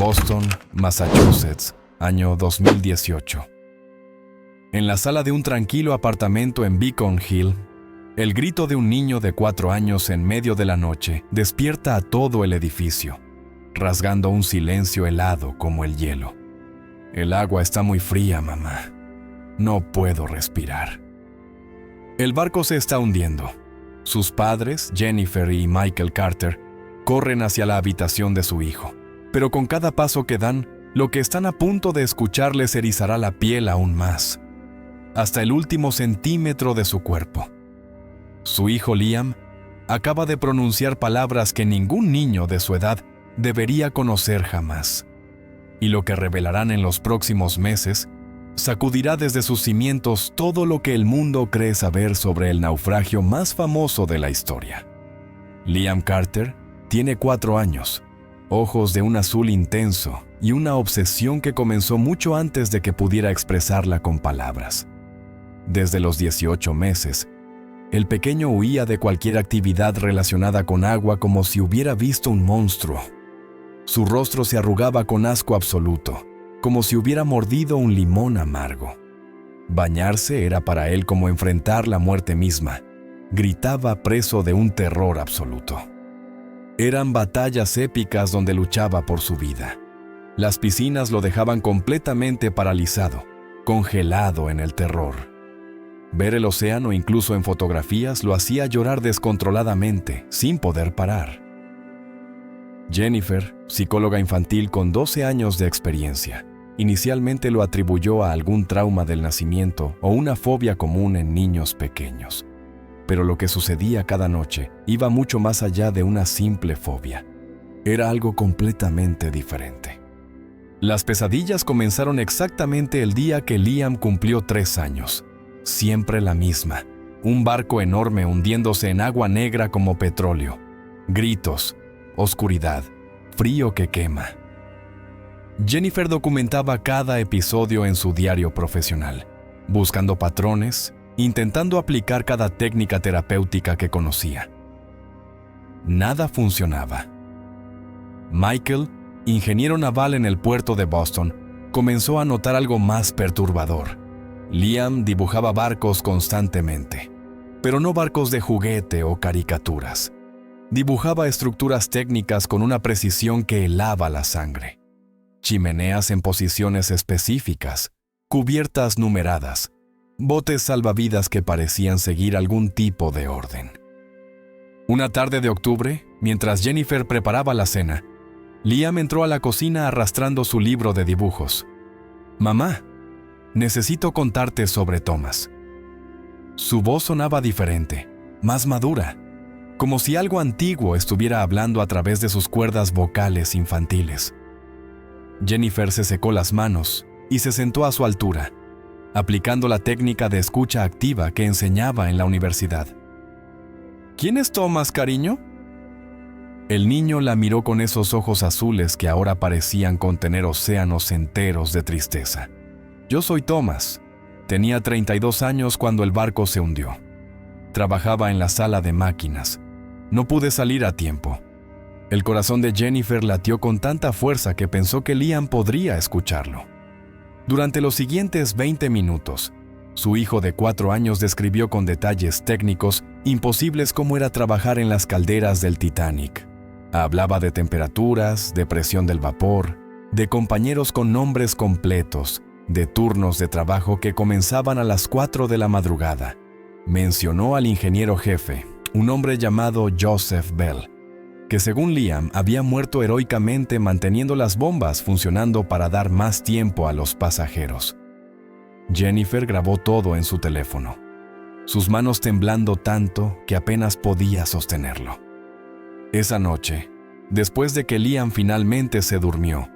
Boston, Massachusetts, año 2018. En la sala de un tranquilo apartamento en Beacon Hill, el grito de un niño de 4 años en medio de la noche despierta a todo el edificio, rasgando un silencio helado como el hielo. El agua está muy fría, mamá. No puedo respirar. El barco se está hundiendo. Sus padres, Jennifer y Michael Carter, corren hacia la habitación de su hijo. Pero con cada paso que dan, lo que están a punto de escuchar les erizará la piel aún más, hasta el último centímetro de su cuerpo. Su hijo Liam acaba de pronunciar palabras que ningún niño de su edad debería conocer jamás. Y lo que revelarán en los próximos meses sacudirá desde sus cimientos todo lo que el mundo cree saber sobre el naufragio más famoso de la historia. Liam Carter tiene 4 años, ojos de un azul intenso y una obsesión que comenzó mucho antes de que pudiera expresarla con palabras. Desde los 18 meses, el pequeño huía de cualquier actividad relacionada con agua como si hubiera visto un monstruo. Su rostro se arrugaba con asco absoluto, como si hubiera mordido un limón amargo. Bañarse era para él como enfrentar la muerte misma. Gritaba preso de un terror absoluto. Eran batallas épicas donde luchaba por su vida. Las piscinas lo dejaban completamente paralizado, congelado en el terror. Ver el océano, incluso en fotografías, lo hacía llorar descontroladamente, sin poder parar. Jennifer, psicóloga infantil con 12 años de experiencia, inicialmente lo atribuyó a algún trauma del nacimiento o una fobia común en niños pequeños. Pero lo que sucedía cada noche iba mucho más allá de una simple fobia. Era algo completamente diferente. Las pesadillas comenzaron exactamente el día que Liam cumplió 3 años. Siempre la misma. Un barco enorme hundiéndose en agua negra como petróleo. Gritos, oscuridad, frío que quema. Jennifer documentaba cada episodio en su diario profesional, buscando patrones, intentando aplicar cada técnica terapéutica que conocía. Nada funcionaba. Michael, ingeniero naval en el puerto de Boston, comenzó a notar algo más perturbador. Liam dibujaba barcos constantemente, pero no barcos de juguete o caricaturas. Dibujaba estructuras técnicas con una precisión que helaba la sangre. Chimeneas en posiciones específicas, cubiertas numeradas, botes salvavidas que parecían seguir algún tipo de orden. Una tarde de octubre, mientras Jennifer preparaba la cena, Liam entró a la cocina arrastrando su libro de dibujos. «Mamá, necesito contarte sobre Thomas». Su voz sonaba diferente, más madura, como si algo antiguo estuviera hablando a través de sus cuerdas vocales infantiles. Jennifer se secó las manos y se sentó a su altura, aplicando la técnica de escucha activa que enseñaba en la universidad. «¿Quién es Thomas, cariño?» El niño la miró con esos ojos azules que ahora parecían contener océanos enteros de tristeza. «Yo soy Thomas. Tenía 32 años cuando el barco se hundió. Trabajaba en la sala de máquinas. No pude salir a tiempo». El corazón de Jennifer latió con tanta fuerza que pensó que Liam podría escucharlo. Durante los siguientes 20 minutos, su hijo de 4 años describió con detalles técnicos imposibles cómo era trabajar en las calderas del Titanic. Hablaba de temperaturas, de presión del vapor, de compañeros con nombres completos, de turnos de trabajo que comenzaban a las 4 de la madrugada. Mencionó al ingeniero jefe, un hombre llamado Joseph Bell, que según Liam había muerto heroicamente manteniendo las bombas funcionando para dar más tiempo a los pasajeros. Jennifer grabó todo en su teléfono, sus manos temblando tanto que apenas podía sostenerlo. Esa noche, después de que Liam finalmente se durmió,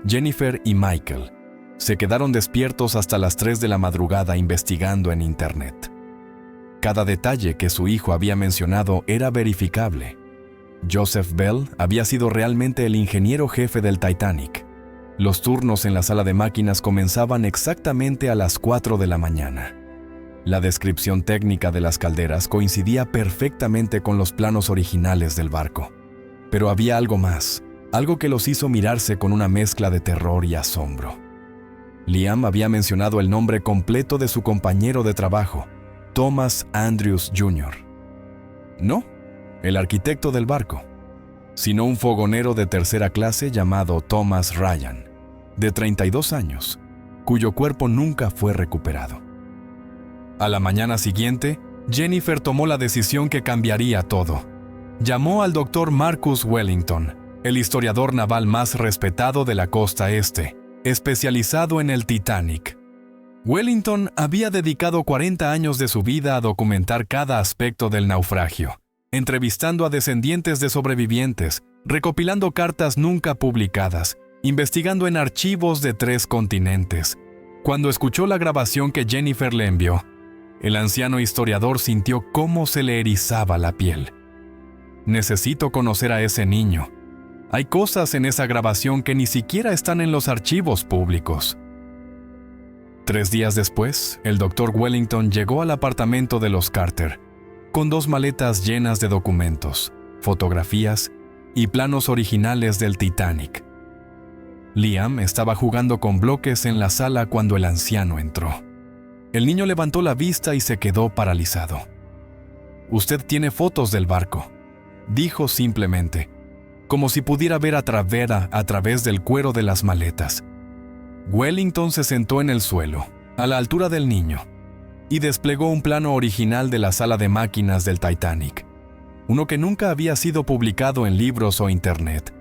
Jennifer y Michael se quedaron despiertos hasta las 3 de la madrugada investigando en Internet. Cada detalle que su hijo había mencionado era verificable. Joseph Bell había sido realmente el ingeniero jefe del Titanic. Los turnos en la sala de máquinas comenzaban exactamente a las 4 de la mañana. La descripción técnica de las calderas coincidía perfectamente con los planos originales del barco. Pero había algo más. algo que los hizo mirarse con una mezcla de terror y asombro. Liam había mencionado el nombre completo de su compañero de trabajo, Thomas Andrews Jr. No, el arquitecto del barco, sino un fogonero de tercera clase llamado Thomas Ryan, de 32 años, cuyo cuerpo nunca fue recuperado. A la mañana siguiente, Jennifer tomó la decisión que cambiaría todo. Llamó al Dr. Marcus Wellington, el historiador naval más respetado de la costa este, especializado en el Titanic. Wellington había dedicado 40 años de su vida a documentar cada aspecto del naufragio, entrevistando a descendientes de sobrevivientes, recopilando cartas nunca publicadas, investigando en archivos de 3 continentes. Cuando escuchó la grabación que Jennifer le envió, el anciano historiador sintió cómo se le erizaba la piel. Necesito conocer a ese niño. Hay cosas en esa grabación que ni siquiera están en los archivos públicos. 3 días después, el Dr. Wellington llegó al apartamento de los Carter, con 2 maletas llenas de documentos, fotografías y planos originales del Titanic. Liam estaba jugando con bloques en la sala cuando el anciano entró. El niño levantó la vista y se quedó paralizado. «Usted tiene fotos del barco», dijo simplemente, como si pudiera ver a través del cuero de las maletas. Wellington se sentó en el suelo, a la altura del niño, y desplegó un plano original de la sala de máquinas del Titanic, uno que nunca había sido publicado en libros o internet,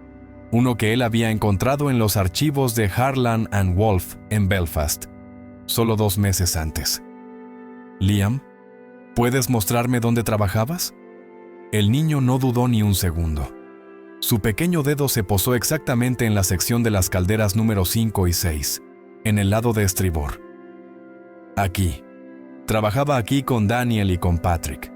uno que él había encontrado en los archivos de Harland & Wolff en Belfast, solo 2 meses antes. «Liam, ¿puedes mostrarme dónde trabajabas?». El niño no dudó ni un segundo. Su pequeño dedo se posó exactamente en la sección de las calderas número 5 y 6, en el lado de estribor. «Aquí. Trabajaba aquí con Daniel y con Patrick».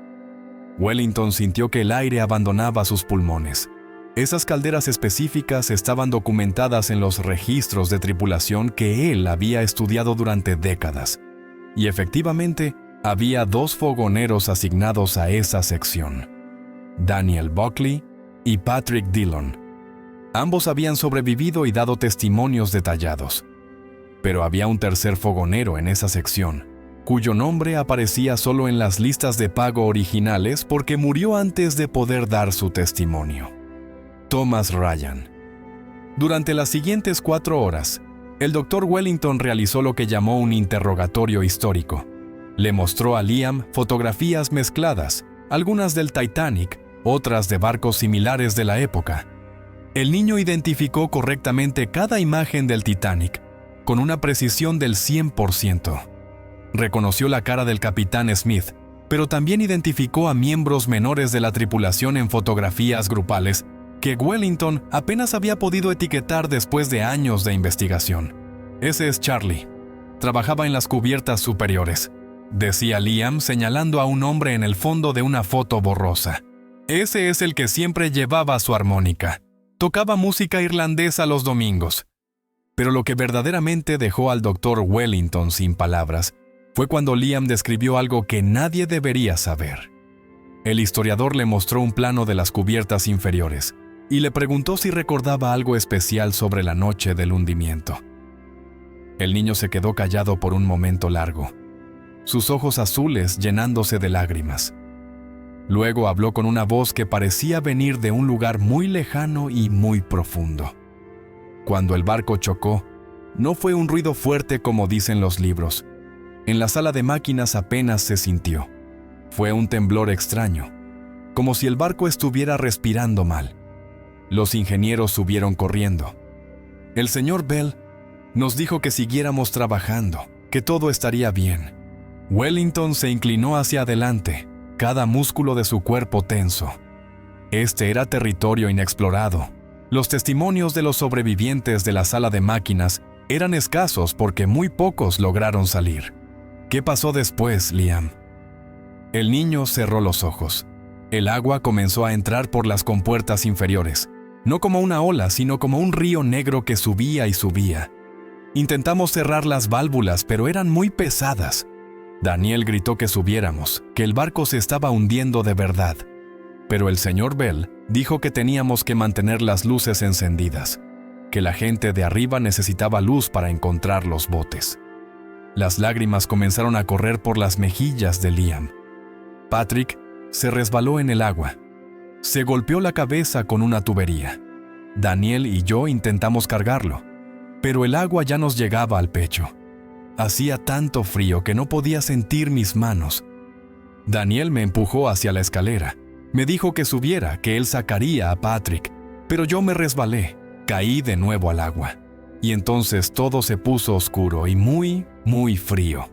Wellington sintió que el aire abandonaba sus pulmones. Esas calderas específicas estaban documentadas en los registros de tripulación que él había estudiado durante décadas. Y efectivamente, había 2 fogoneros asignados a esa sección: Daniel Buckley y Patrick Dillon. Ambos habían sobrevivido y dado testimonios detallados. Pero había un tercer fogonero en esa sección, cuyo nombre aparecía solo en las listas de pago originales porque murió antes de poder dar su testimonio: Thomas Ryan. Durante las siguientes 4 horas, el Dr. Wellington realizó lo que llamó un interrogatorio histórico. Le mostró a Liam fotografías mezcladas, algunas del Titanic, otras de barcos similares de la época. El niño identificó correctamente cada imagen del Titanic, con una precisión del 100%. Reconoció la cara del capitán Smith, pero también identificó a miembros menores de la tripulación en fotografías grupales que Wellington apenas había podido etiquetar después de años de investigación. «Ese es Charlie. Trabajaba en las cubiertas superiores», decía Liam señalando a un hombre en el fondo de una foto borrosa. «Ese es el que siempre llevaba su armónica. Tocaba música irlandesa los domingos». Pero lo que verdaderamente dejó al Dr. Wellington sin palabras fue cuando Liam describió algo que nadie debería saber. El historiador le mostró un plano de las cubiertas inferiores y le preguntó si recordaba algo especial sobre la noche del hundimiento. El niño se quedó callado por un momento largo, sus ojos azules llenándose de lágrimas. Luego habló con una voz que parecía venir de un lugar muy lejano y muy profundo. Cuando el barco chocó, no fue un ruido fuerte como dicen los libros. En la sala de máquinas apenas se sintió. Fue un temblor extraño, como si el barco estuviera respirando mal. Los ingenieros subieron corriendo. El señor Bell nos dijo que siguiéramos trabajando, que todo estaría bien. Wellington se inclinó hacia adelante, cada músculo de su cuerpo tenso. Este era territorio inexplorado. Los testimonios de los sobrevivientes de la sala de máquinas eran escasos porque muy pocos lograron salir. ¿Qué pasó después, Liam? El niño cerró los ojos. El agua comenzó a entrar por las compuertas inferiores, no como una ola, sino como un río negro que subía y subía. Intentamos cerrar las válvulas, pero eran muy pesadas. Daniel gritó que subiéramos, que el barco se estaba hundiendo de verdad. Pero el señor Bell Dijo que teníamos que mantener las luces encendidas, que la gente de arriba necesitaba luz para encontrar los botes. Las lágrimas comenzaron a correr por las mejillas de Liam. Patrick se resbaló en el agua. Se golpeó la cabeza con una tubería. Daniel y yo intentamos cargarlo, pero el agua ya nos llegaba al pecho. Hacía tanto frío que no podía sentir mis manos. Daniel me empujó hacia la escalera. Me dijo que subiera, que él sacaría a Patrick, pero yo me resbalé, caí de nuevo al agua. Y entonces todo se puso oscuro y muy, muy frío.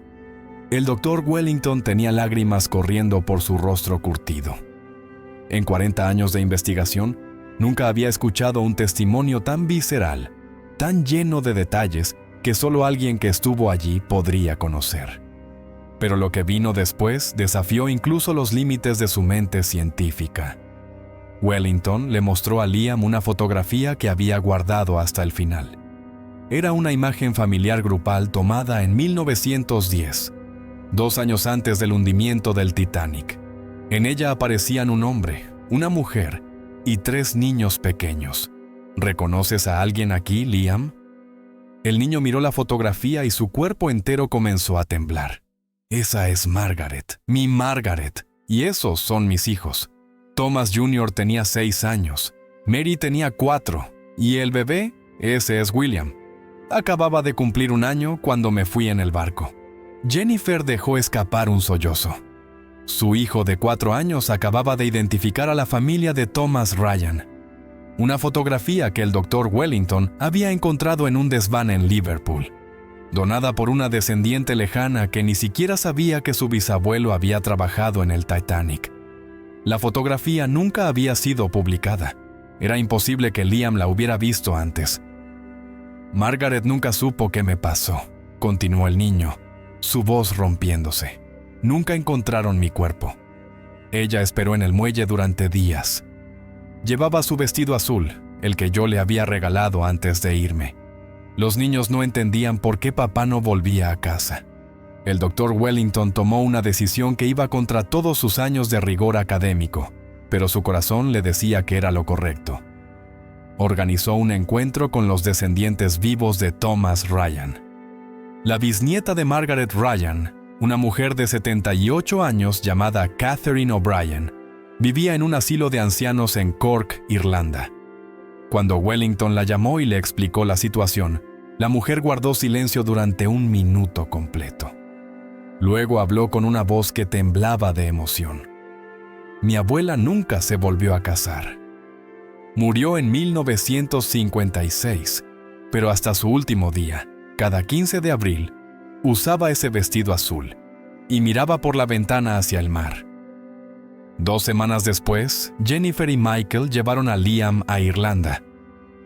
El doctor Wellington tenía lágrimas corriendo por su rostro curtido. En 40 años de investigación, nunca había escuchado un testimonio tan visceral, tan lleno de detalles, que solo alguien que estuvo allí podría conocer. Pero lo que vino después desafió incluso los límites de su mente científica. Wellington le mostró a Liam una fotografía que había guardado hasta el final. Era una imagen familiar grupal tomada en 1910, 2 años antes del hundimiento del Titanic. En ella aparecían un hombre, una mujer y 3 niños pequeños. ¿Reconoces a alguien aquí, Liam? El niño miró la fotografía y su cuerpo entero comenzó a temblar. Esa es Margaret, mi Margaret, y esos son mis hijos. Thomas Jr. tenía 6 años, Mary tenía 4, y el bebé, ese es William. Acababa de cumplir 1 año cuando me fui en el barco. Jennifer dejó escapar un sollozo. Su hijo de 4 años acababa de identificar a la familia de Thomas Ryan. Una fotografía que el Dr. Wellington había encontrado en un desván en Liverpool, donada por una descendiente lejana que ni siquiera sabía que su bisabuelo había trabajado en el Titanic. La fotografía nunca había sido publicada. Era imposible que Liam la hubiera visto antes. Margaret nunca supo qué me pasó, continuó el niño, su voz rompiéndose. Nunca encontraron mi cuerpo. Ella esperó en el muelle durante días. Llevaba su vestido azul, el que yo le había regalado antes de irme. Los niños no entendían por qué papá no volvía a casa. El Dr. Wellington tomó una decisión que iba contra todos sus años de rigor académico, pero su corazón le decía que era lo correcto. Organizó un encuentro con los descendientes vivos de Thomas Ryan. La bisnieta de Margaret Ryan, una mujer de 78 años llamada Catherine O'Brien, vivía en un asilo de ancianos en Cork, Irlanda. Cuando Wellington la llamó y le explicó la situación, la mujer guardó silencio durante 1 minuto completo. Luego habló con una voz que temblaba de emoción. Mi abuela nunca se volvió a casar. Murió en 1956, pero hasta su último día, cada 15 de abril, usaba ese vestido azul y miraba por la ventana hacia el mar. 2 semanas después, Jennifer y Michael llevaron a Liam a Irlanda.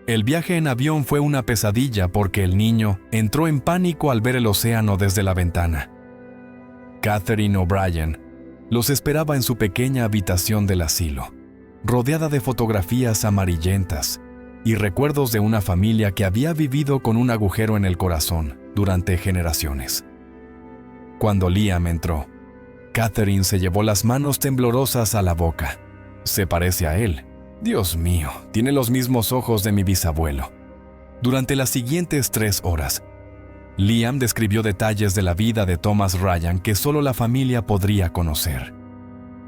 El viaje en avión fue una pesadilla porque el niño entró en pánico al ver el océano desde la ventana. Catherine O'Brien los esperaba en su pequeña habitación del asilo, rodeada de fotografías amarillentas y recuerdos de una familia que había vivido con un agujero en el corazón durante generaciones. Cuando Liam entró, Catherine se llevó las manos temblorosas a la boca. Se parece a él. Dios mío, tiene los mismos ojos de mi bisabuelo. Durante las siguientes 3 horas, Liam describió detalles de la vida de Thomas Ryan que solo la familia podría conocer.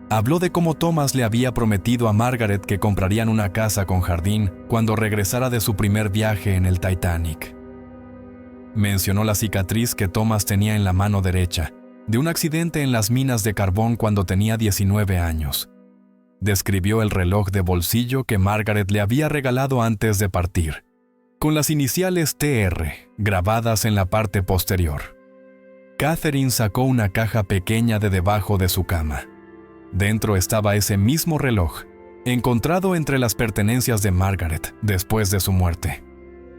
Habló de cómo Thomas le había prometido a Margaret que comprarían una casa con jardín cuando regresara de su primer viaje en el Titanic. Mencionó la cicatriz que Thomas tenía en la mano derecha, de un accidente en las minas de carbón cuando tenía 19 años. Describió el reloj de bolsillo que Margaret le había regalado antes de partir, con las iniciales TR grabadas en la parte posterior. Catherine sacó una caja pequeña de debajo de su cama. Dentro estaba ese mismo reloj, encontrado entre las pertenencias de Margaret después de su muerte.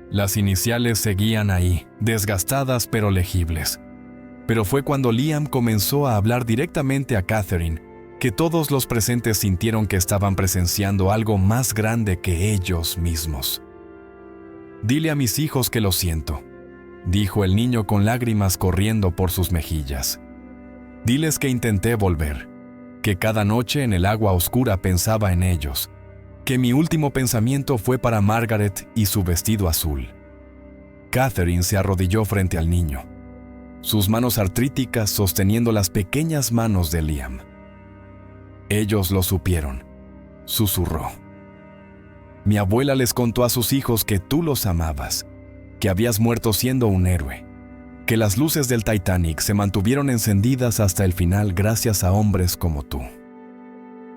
Las iniciales seguían ahí, desgastadas pero legibles. Pero fue cuando Liam comenzó a hablar directamente a Catherine que todos los presentes sintieron que estaban presenciando algo más grande que ellos mismos. «Dile a mis hijos que lo siento», dijo el niño con lágrimas corriendo por sus mejillas. «Diles que intenté volver, que cada noche en el agua oscura pensaba en ellos, que mi último pensamiento fue para Margaret y su vestido azul. Catherine se arrodilló frente al niño, sus manos artríticas sosteniendo las pequeñas manos de Liam. Ellos lo supieron, susurró. Mi abuela les contó a sus hijos que tú los amabas, que habías muerto siendo un héroe, que las luces del Titanic se mantuvieron encendidas hasta el final gracias a hombres como tú.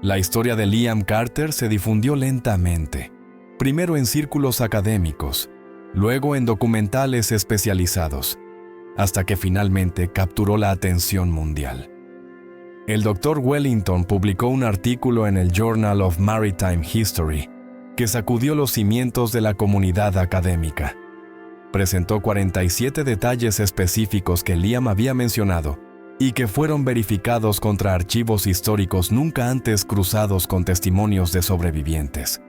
La historia de Liam Carter se difundió lentamente, primero en círculos académicos, luego en documentales especializados, hasta que finalmente capturó la atención mundial. El Dr. Wellington publicó un artículo en el Journal of Maritime History que sacudió los cimientos de la comunidad académica. Presentó 47 detalles específicos que Liam había mencionado y que fueron verificados contra archivos históricos nunca antes cruzados con testimonios de sobrevivientes.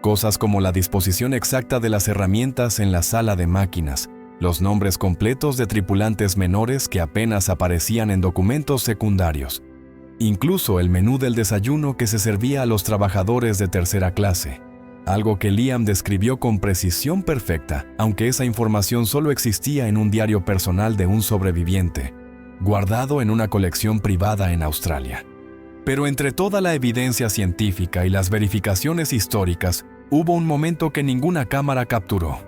Cosas como la disposición exacta de las herramientas en la sala de máquinas, los nombres completos de tripulantes menores que apenas aparecían en documentos secundarios, incluso el menú del desayuno que se servía a los trabajadores de tercera clase, algo que Liam describió con precisión perfecta, aunque esa información solo existía en un diario personal de un sobreviviente, guardado en una colección privada en Australia. Pero entre toda la evidencia científica y las verificaciones históricas, hubo un momento que ninguna cámara capturó.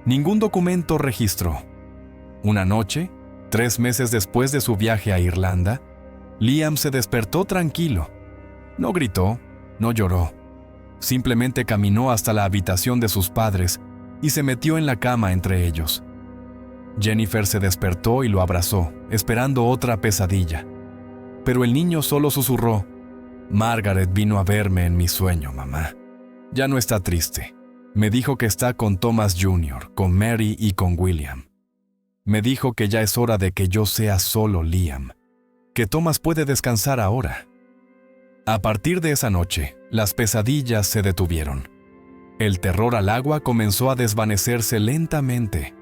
Ningún documento registró. Una noche, 3 meses después de su viaje a Irlanda, Liam se despertó tranquilo. No gritó, no lloró. Simplemente caminó hasta la habitación de sus padres y se metió en la cama entre ellos. Jennifer se despertó y lo abrazó, esperando otra pesadilla. Pero el niño solo susurró: Margaret vino a verme en mi sueño, mamá. Ya no está triste. Me dijo que está con Thomas Jr., con Mary y con William. Me dijo que ya es hora de que yo sea solo Liam, que Thomas puede descansar ahora. A partir de esa noche, las pesadillas se detuvieron. El terror al agua comenzó a desvanecerse lentamente.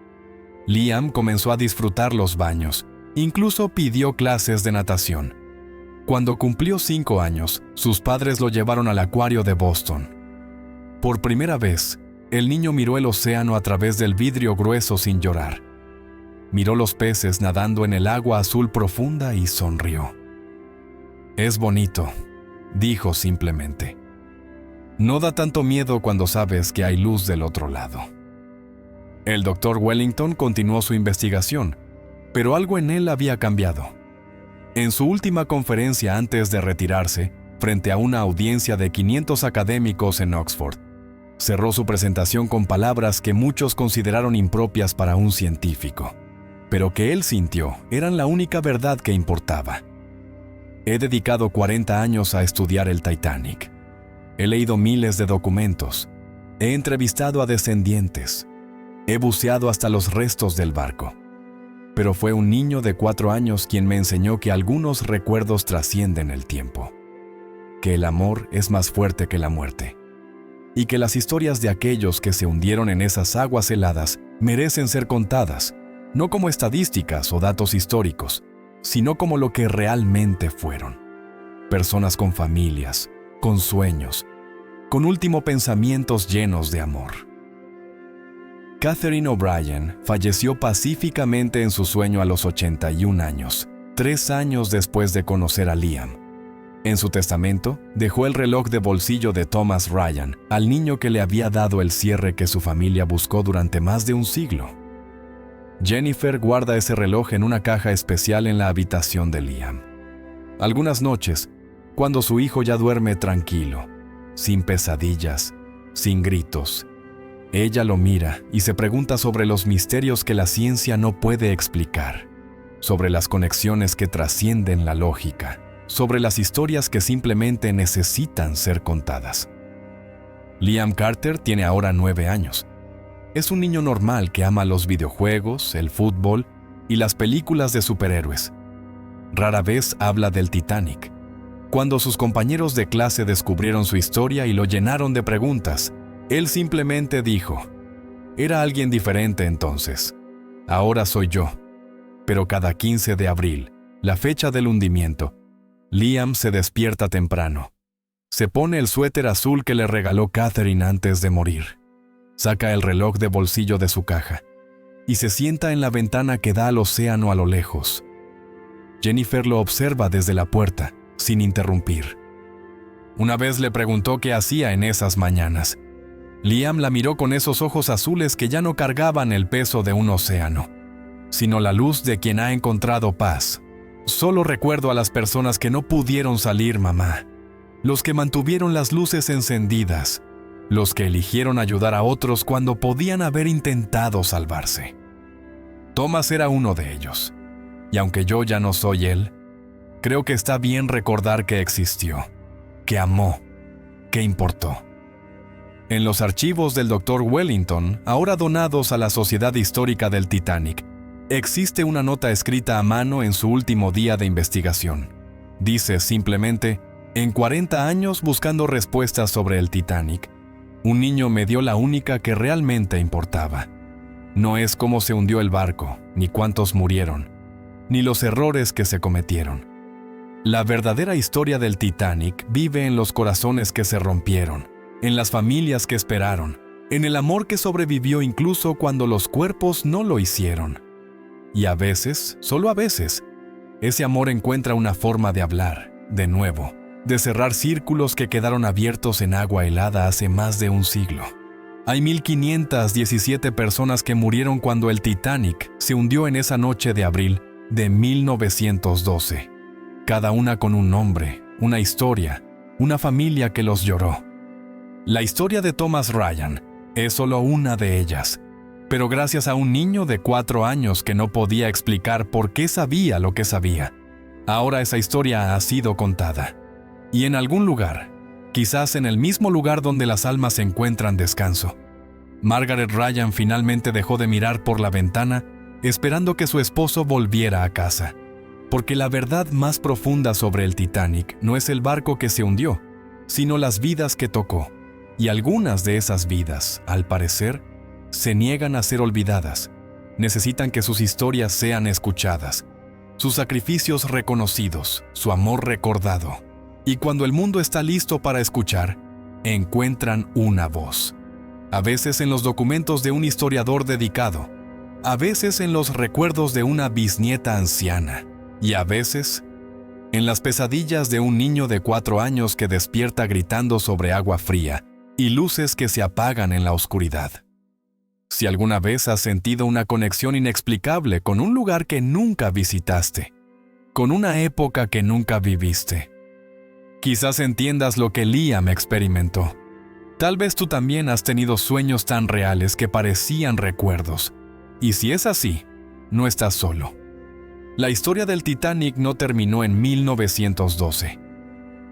Liam comenzó a disfrutar los baños, incluso pidió clases de natación. Cuando cumplió 5 años, sus padres lo llevaron al acuario de Boston. Por primera vez, el niño miró el océano a través del vidrio grueso sin llorar. Miró los peces nadando en el agua azul profunda y sonrió. Es bonito, dijo simplemente. No da tanto miedo cuando sabes que hay luz del otro lado. El Dr. Wellington continuó su investigación, pero algo en él había cambiado. En su última conferencia antes de retirarse, frente a una audiencia de 500 académicos en Oxford, cerró su presentación con palabras que muchos consideraron impropias para un científico, pero que él sintió eran la única verdad que importaba. He dedicado 40 años a estudiar el Titanic. He leído miles de documentos. He entrevistado a descendientes. He buceado hasta los restos del barco. Pero fue un niño de 4 años quien me enseñó que algunos recuerdos trascienden el tiempo, que el amor es más fuerte que la muerte, y que las historias de aquellos que se hundieron en esas aguas heladas merecen ser contadas, no como estadísticas o datos históricos, sino como lo que realmente fueron. Personas con familias, con sueños, con últimos pensamientos llenos de amor. Catherine O'Brien falleció pacíficamente en su sueño a los 81 años, 3 años después de conocer a Liam. En su testamento, dejó el reloj de bolsillo de Thomas Ryan al niño que le había dado el cierre que su familia buscó durante más de un siglo. Jennifer guarda ese reloj en una caja especial en la habitación de Liam. Algunas noches, cuando su hijo ya duerme tranquilo, sin pesadillas, sin gritos, ella lo mira y se pregunta sobre los misterios que la ciencia no puede explicar, sobre las conexiones que trascienden la lógica, sobre las historias que simplemente necesitan ser contadas. Liam Carter tiene ahora 9 años. Es un niño normal que ama los videojuegos, el fútbol y las películas de superhéroes. Rara vez habla del Titanic. Cuando sus compañeros de clase descubrieron su historia y lo llenaron de preguntas, él simplemente dijo: era alguien diferente entonces. Ahora soy yo. Pero cada 15 de abril, la fecha del hundimiento, Liam se despierta temprano. Se pone el suéter azul que le regaló Catherine antes de morir. Saca el reloj de bolsillo de su caja y se sienta en la ventana que da al océano a lo lejos. Jennifer lo observa desde la puerta, sin interrumpir. Una vez le preguntó qué hacía en esas mañanas. Liam la miró con esos ojos azules que ya no cargaban el peso de un océano, sino la luz de quien ha encontrado paz. Solo recuerdo a las personas que no pudieron salir, mamá. Los que mantuvieron las luces encendidas. Los que eligieron ayudar a otros cuando podían haber intentado salvarse. Thomas era uno de ellos. Y aunque yo ya no soy él, creo que está bien recordar que existió, que amó, que importó. En los archivos del Dr. Wellington, ahora donados a la Sociedad Histórica del Titanic, existe una nota escrita a mano en su último día de investigación. Dice simplemente: en 40 años buscando respuestas sobre el Titanic, un niño me dio la única que realmente importaba. No es cómo se hundió el barco, ni cuántos murieron, ni los errores que se cometieron. La verdadera historia del Titanic vive en los corazones que se rompieron, en las familias que esperaron, en el amor que sobrevivió incluso cuando los cuerpos no lo hicieron. Y a veces, solo a veces, ese amor encuentra una forma de hablar, de nuevo, de cerrar círculos que quedaron abiertos en agua helada hace más de un siglo. Hay 1,517 personas que murieron cuando el Titanic se hundió en esa noche de abril de 1912. Cada una con un nombre, una historia, una familia que los lloró. La historia de Thomas Ryan es solo una de ellas, pero gracias a un niño de 4 años que no podía explicar por qué sabía lo que sabía, ahora esa historia ha sido contada. Y en algún lugar, quizás en el mismo lugar donde las almas encuentran descanso, Margaret Ryan finalmente dejó de mirar por la ventana esperando que su esposo volviera a casa. Porque la verdad más profunda sobre el Titanic no es el barco que se hundió, sino las vidas que tocó. Y algunas de esas vidas, al parecer, se niegan a ser olvidadas. Necesitan que sus historias sean escuchadas, sus sacrificios reconocidos, su amor recordado. Y cuando el mundo está listo para escuchar, encuentran una voz. A veces en los documentos de un historiador dedicado, a veces en los recuerdos de una bisnieta anciana, y a veces en las pesadillas de un niño de 4 años que despierta gritando sobre agua fría y luces que se apagan en la oscuridad. Si alguna vez has sentido una conexión inexplicable con un lugar que nunca visitaste, con una época que nunca viviste, quizás entiendas lo que Liam experimentó. Tal vez tú también has tenido sueños tan reales que parecían recuerdos. Y si es así, no estás solo. La historia del Titanic no terminó en 1912.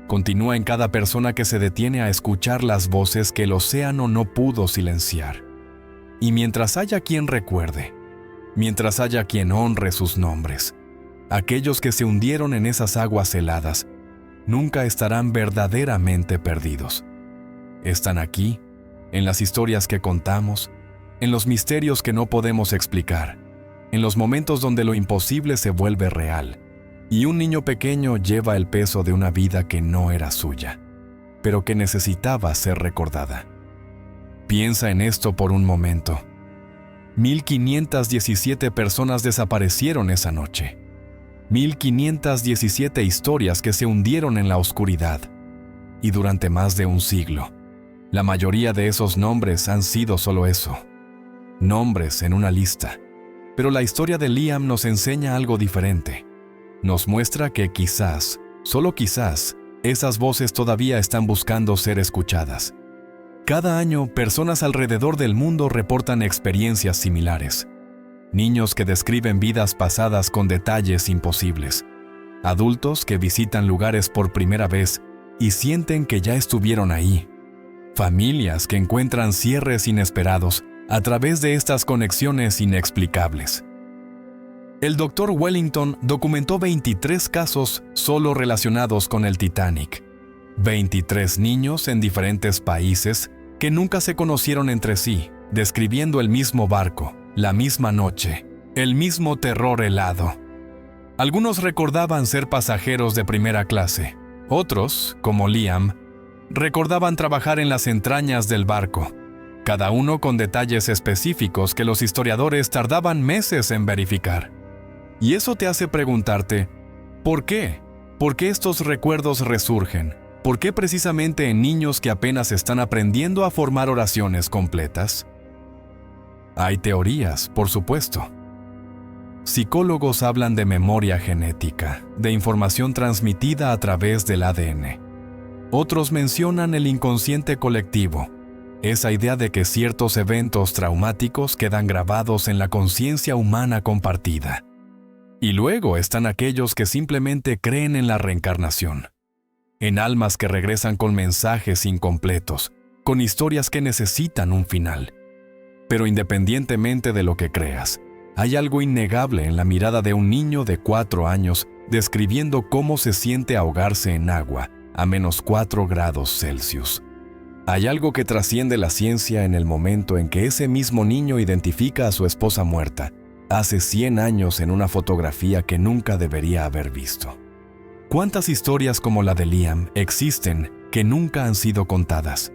Continúa en cada persona que se detiene a escuchar las voces que el océano no pudo silenciar. Y mientras haya quien recuerde, mientras haya quien honre sus nombres, aquellos que se hundieron en esas aguas heladas nunca estarán verdaderamente perdidos. Están aquí, en las historias que contamos, en los misterios que no podemos explicar, en los momentos donde lo imposible se vuelve real, y un niño pequeño lleva el peso de una vida que no era suya, pero que necesitaba ser recordada. Piensa en esto por un momento. 1,517 personas desaparecieron esa noche. 1,517 historias que se hundieron en la oscuridad. Y durante más de un siglo, la mayoría de esos nombres han sido solo eso. Nombres en una lista. Pero la historia de Liam nos enseña algo diferente. Nos muestra que quizás, solo quizás, esas voces todavía están buscando ser escuchadas. Cada año, personas alrededor del mundo reportan experiencias similares. Niños que describen vidas pasadas con detalles imposibles. Adultos que visitan lugares por primera vez y sienten que ya estuvieron ahí. Familias que encuentran cierres inesperados a través de estas conexiones inexplicables. El Dr. Wellington documentó 23 casos solo relacionados con el Titanic. 23 niños en diferentes países que nunca se conocieron entre sí, describiendo el mismo barco, la misma noche, el mismo terror helado. Algunos recordaban ser pasajeros de primera clase. Otros, como Liam, recordaban trabajar en las entrañas del barco, cada uno con detalles específicos que los historiadores tardaban meses en verificar. Y eso te hace preguntarte, ¿por qué? ¿Por qué estos recuerdos resurgen? ¿Por qué precisamente en niños que apenas están aprendiendo a formar oraciones completas? Hay teorías, por supuesto. Psicólogos hablan de memoria genética, de información transmitida a través del ADN. Otros mencionan el inconsciente colectivo, esa idea de que ciertos eventos traumáticos quedan grabados en la conciencia humana compartida. Y luego están aquellos que simplemente creen en la reencarnación, en almas que regresan con mensajes incompletos, con historias que necesitan un final. Pero independientemente de lo que creas, hay algo innegable en la mirada de un niño de 4 años describiendo cómo se siente ahogarse en agua a -4 grados Celsius. Hay algo que trasciende la ciencia en el momento en que ese mismo niño identifica a su esposa muerta hace 100 años en una fotografía que nunca debería haber visto. ¿Cuántas historias como la de Liam existen que nunca han sido contadas?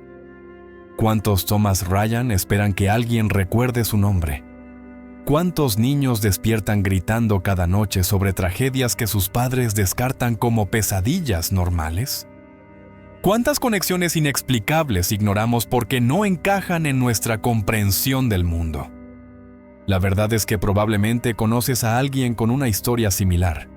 ¿Cuántos Thomas Ryan esperan que alguien recuerde su nombre? ¿Cuántos niños despiertan gritando cada noche sobre tragedias que sus padres descartan como pesadillas normales? ¿Cuántas conexiones inexplicables ignoramos porque no encajan en nuestra comprensión del mundo? La verdad es que probablemente conoces a alguien con una historia similar.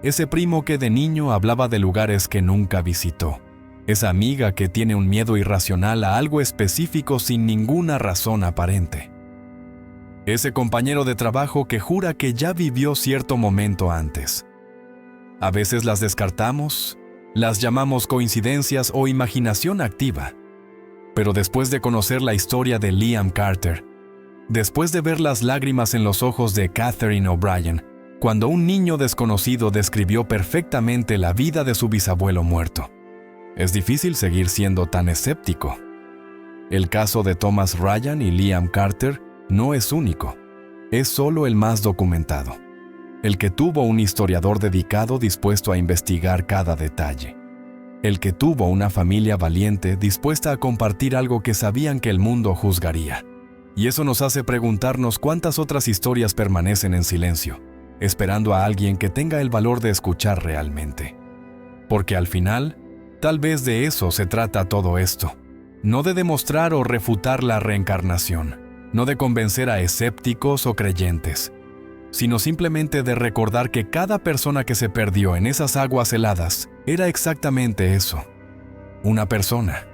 Ese primo que de niño hablaba de lugares que nunca visitó. Esa amiga que tiene un miedo irracional a algo específico sin ninguna razón aparente. Ese compañero de trabajo que jura que ya vivió cierto momento antes. A veces las descartamos, las llamamos coincidencias o imaginación activa. Pero después de conocer la historia de Liam Carter, después de ver las lágrimas en los ojos de Catherine O'Brien, cuando un niño desconocido describió perfectamente la vida de su bisabuelo muerto, es difícil seguir siendo tan escéptico. El caso de Thomas Ryan y Liam Carter no es único, es solo el más documentado, el que tuvo un historiador dedicado dispuesto a investigar cada detalle, el que tuvo una familia valiente dispuesta a compartir algo que sabían que el mundo juzgaría. Y eso nos hace preguntarnos cuántas otras historias permanecen en silencio, esperando a alguien que tenga el valor de escuchar realmente. Porque al final, tal vez de eso se trata todo esto, no de demostrar o refutar la reencarnación, no de convencer a escépticos o creyentes, sino simplemente de recordar que cada persona que se perdió en esas aguas heladas era exactamente eso, una persona,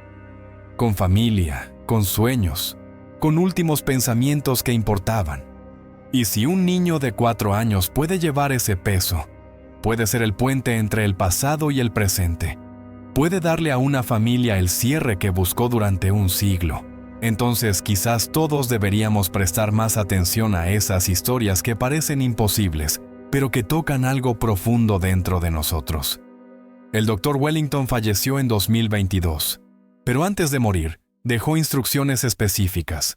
con familia, con sueños, con últimos pensamientos que importaban. Y si un niño de 4 años puede llevar ese peso, puede ser el puente entre el pasado y el presente, puede darle a una familia el cierre que buscó durante un siglo, entonces quizás todos deberíamos prestar más atención a esas historias que parecen imposibles, pero que tocan algo profundo dentro de nosotros. El Dr. Wellington falleció en 2022, pero antes de morir, dejó instrucciones específicas.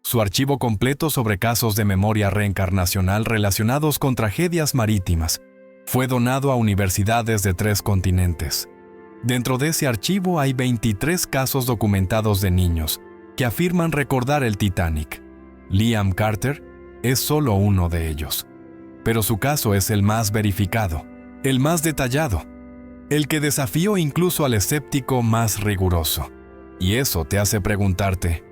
Su archivo completo sobre casos de memoria reencarnacional relacionados con tragedias marítimas fue donado a universidades de 3 continentes. Dentro de ese archivo hay 23 casos documentados de niños que afirman recordar el Titanic. Liam Carter es solo uno de ellos. Pero su caso es el más verificado, el más detallado, el que desafió incluso al escéptico más riguroso. Y eso te hace preguntarte,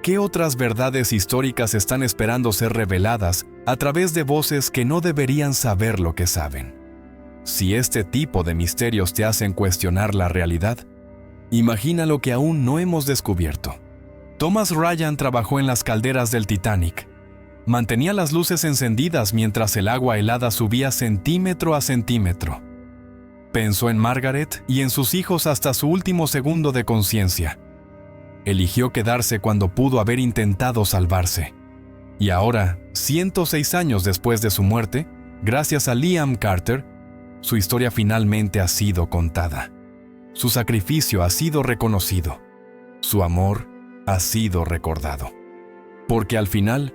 ¿qué otras verdades históricas están esperando ser reveladas a través de voces que no deberían saber lo que saben? Si este tipo de misterios te hacen cuestionar la realidad, imagina lo que aún no hemos descubierto. Thomas Ryan trabajó en las calderas del Titanic. Mantenía las luces encendidas mientras el agua helada subía centímetro a centímetro. Pensó en Margaret y en sus hijos hasta su último segundo de conciencia. Eligió quedarse cuando pudo haber intentado salvarse. Y ahora, 106 años después de su muerte, gracias a Liam Carter, su historia finalmente ha sido contada. Su sacrificio ha sido reconocido. Su amor ha sido recordado. Porque al final,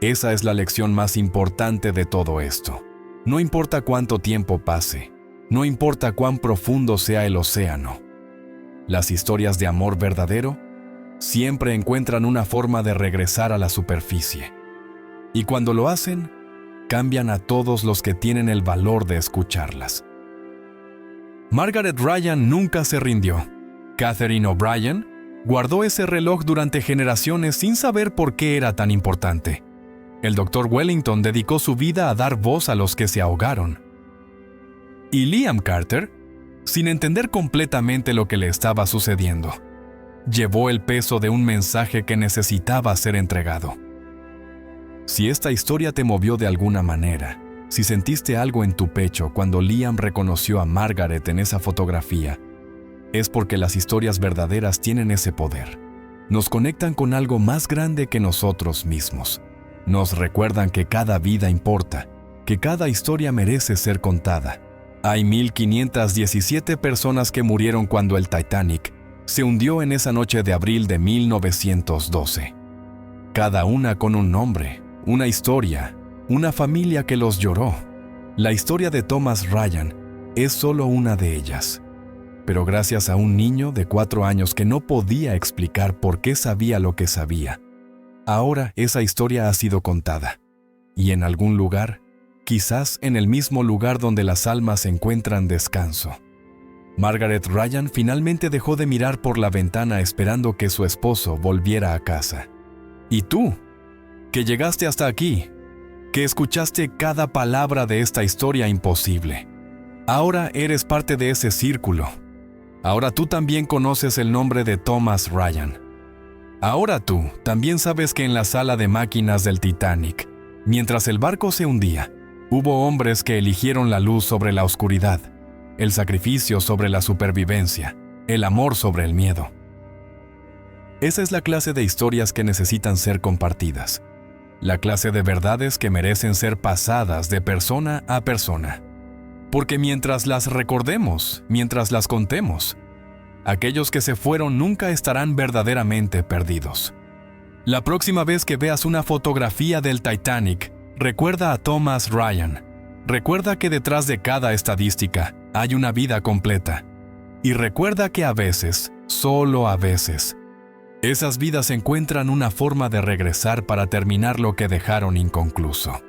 esa es la lección más importante de todo esto. No importa cuánto tiempo pase, no importa cuán profundo sea el océano. Las historias de amor verdadero siempre encuentran una forma de regresar a la superficie. Y cuando lo hacen, cambian a todos los que tienen el valor de escucharlas. Margaret Ryan nunca se rindió. Catherine O'Brien guardó ese reloj durante generaciones sin saber por qué era tan importante. El Dr. Wellington dedicó su vida a dar voz a los que se ahogaron. Y Liam Carter, sin entender completamente lo que le estaba sucediendo, llevó el peso de un mensaje que necesitaba ser entregado. Si esta historia te movió de alguna manera, si sentiste algo en tu pecho cuando Liam reconoció a Margaret en esa fotografía, es porque las historias verdaderas tienen ese poder. Nos conectan con algo más grande que nosotros mismos. Nos recuerdan que cada vida importa, que cada historia merece ser contada. Hay 1,517 personas que murieron cuando el Titanic se hundió en esa noche de abril de 1912. Cada una con un nombre, una historia, una familia que los lloró. La historia de Thomas Ryan es solo una de ellas. Pero gracias a un niño de 4 años que no podía explicar por qué sabía lo que sabía, ahora esa historia ha sido contada. Y en algún lugar, quizás en el mismo lugar donde las almas encuentran descanso, Margaret Ryan finalmente dejó de mirar por la ventana esperando que su esposo volviera a casa. ¿Y tú? Que llegaste hasta aquí, que escuchaste cada palabra de esta historia imposible. Ahora eres parte de ese círculo. Ahora tú también conoces el nombre de Thomas Ryan. Ahora tú también sabes que en la sala de máquinas del Titanic, mientras el barco se hundía, hubo hombres que eligieron la luz sobre la oscuridad, el sacrificio sobre la supervivencia, el amor sobre el miedo. Esa es la clase de historias que necesitan ser compartidas. La clase de verdades que merecen ser pasadas de persona a persona. Porque mientras las recordemos, mientras las contemos, aquellos que se fueron nunca estarán verdaderamente perdidos. La próxima vez que veas una fotografía del Titanic, recuerda a Thomas Ryan. Recuerda que detrás de cada estadística hay una vida completa. Y recuerda que a veces, solo a veces, esas vidas encuentran una forma de regresar para terminar lo que dejaron inconcluso.